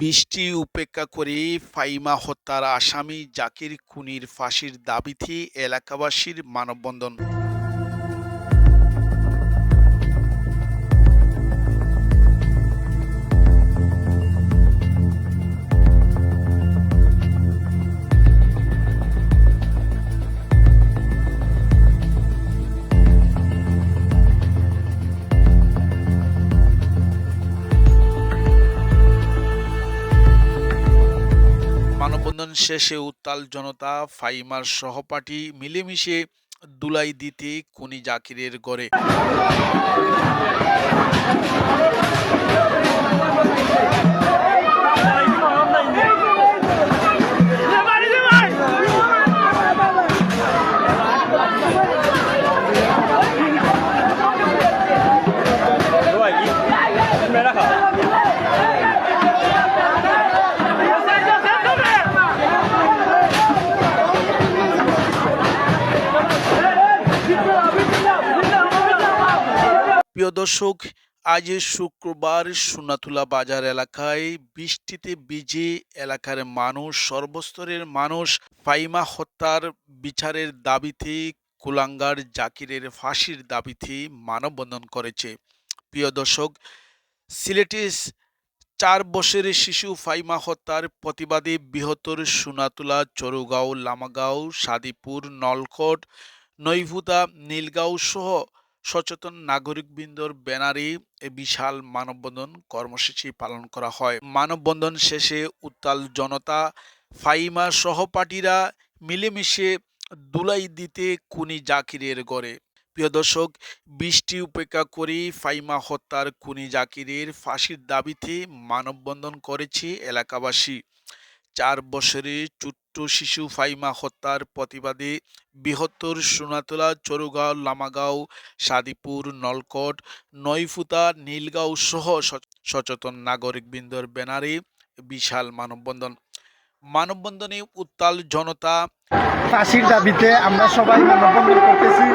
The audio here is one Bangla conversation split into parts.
বৃষ্টি উপেক্ষা করে ফাহিমা হত্যার আসামি জাকির খুনির ফাঁসির দাবিতে এলাকাবাসীর মানববন্ধন। মানববন্ধন শেষে উত্তাল জনতা ফাহিমার সহপাঠী মিলেমিশে দুলাই দিতে খুনি জাকিরের গড়ে। প্রিয় দর্শক, আজ শুক্রবার সোনাতুলা বাজার এলাকায় বৃষ্টিতে ভিজে এলাকার মানুষ, সর্বস্তরের মানুষ ফাহিমা হত্যার বিচারের দাবিতে কুলাঙ্গার জাকিরের ফাঁসির দাবিতে মানববন্ধন করেছে। প্রিয় দর্শক, সিলেটে 4 বছরের শিশু ফাহিমা হত্যার প্রতিবাদে বৃহত্তর সোনাতুলা, চরুগাঁও, লামাগাঁও, সাদিপুর, নলকট, নইভুদা, নীলগাঁও সহ সচেতন নাগরিকবৃন্দর ব্যানারে বিশাল মানববন্ধন কর্মসূচি পালন করা হয়। মানববন্ধন শেষে উত্তাল জনতা ফাহিমা সহপাঠীরা মিলেমিশে দুলাই দিতে খুনি জাকিরের গড়ে। প্রিয় দর্শক, বৃষ্টি উপেক্ষা করে ফাহিমা হত্যার খুনি জাকিরের ফাঁসির দাবিতে মানববন্ধন করেছে এলাকাবাসী। 4 বছরের ছোট্ট শিশু ফাহিমা হত্যার প্রতিবাদে বৃহত্তর সোনাতলা, চরুগাঁও, লামাগাঁও, সাদিপুর, নলকট, নইফুতা, নীলগাঁও সহ সচেতন নাগরিকবৃন্দর ব্যানারে বিশাল মানববন্ধনে উত্তাল জনতা। ফাঁসির দাবিতে আমরা সবাই মানববন্ধন করতেছি।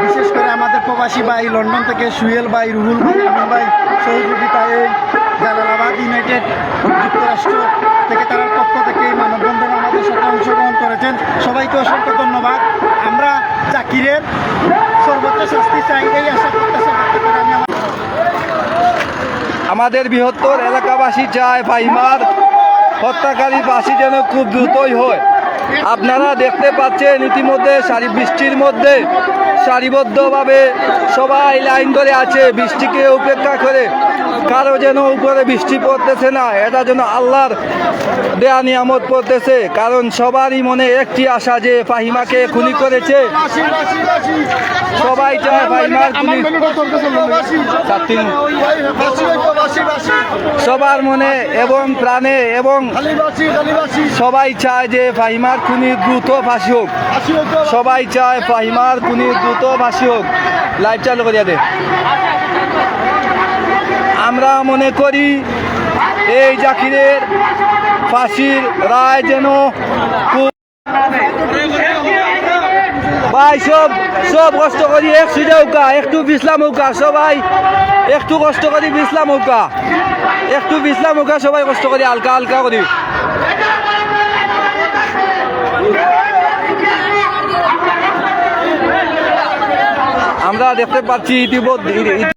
বিশেষ করে আমাদের প্রবাসী ভাই লন্ডন থেকে সুয়েল ভাই, রুহুল ভাই, আমিন ভাই সহযোগিতায় এই জালালাবাদ ইউনাইটেড যুক্তরাষ্ট্র থেকে তার পক্ষ থেকে এই মানববন্ধনে আমাদের সাথে অংশগ্রহণ করেছেন। সবাইকে অসংখ্য ধন্যবাদ। আমরা জাকিরের সর্বোচ্চ শাস্তি চাই, এই আশা প্রত্যাশা করতে পারি। আমি আমাদের বৃহত্তর এলাকাবাসী চায় ফাহিমার হত্যাকারী ফাঁসি যেন খুব দ্রুতই হয়। আপনারা দেখতে পাচ্ছেন ইতিমধ্যে বৃষ্টির মধ্যে সারিবদ্ধভাবে সবাই লাইন ধরে আছে, বৃষ্টিকে উপেক্ষা করে। কারো যেন উপরে বৃষ্টি পড়তেছে না, এটা যেন আল্লাহর দেয়া নিয়ামত পড়তেছে। কারণ সবারই মনে একটি আশা যে ফাহিমাকে খুনি করেছে। সবাই চায় ফাহিমার খুনি। সবার মনে এবং প্রাণে এবং সবাই চায় যে ফাহিমার খুনি দ্রুত ফাঁসি হোক। সবাই চায় ফাহিমার খুনি দ্রুত ফাঁসি হোক। লাইভ চালু করিয়া দে। আমরা মনে করি এই জাকিরের ফাঁসির রায় যেন ভাই সব কষ্ট করি একটু যাওকা, একটু বিশ্রাম হোকা, সবাই একটু কষ্ট করি বিশ্রাম হোকা, একটু বিশ্রাম হোকা, সবাই কষ্ট করি হালকা হালকা করি। আমরা দেখতে পাচ্ছি ইতিমধ্যে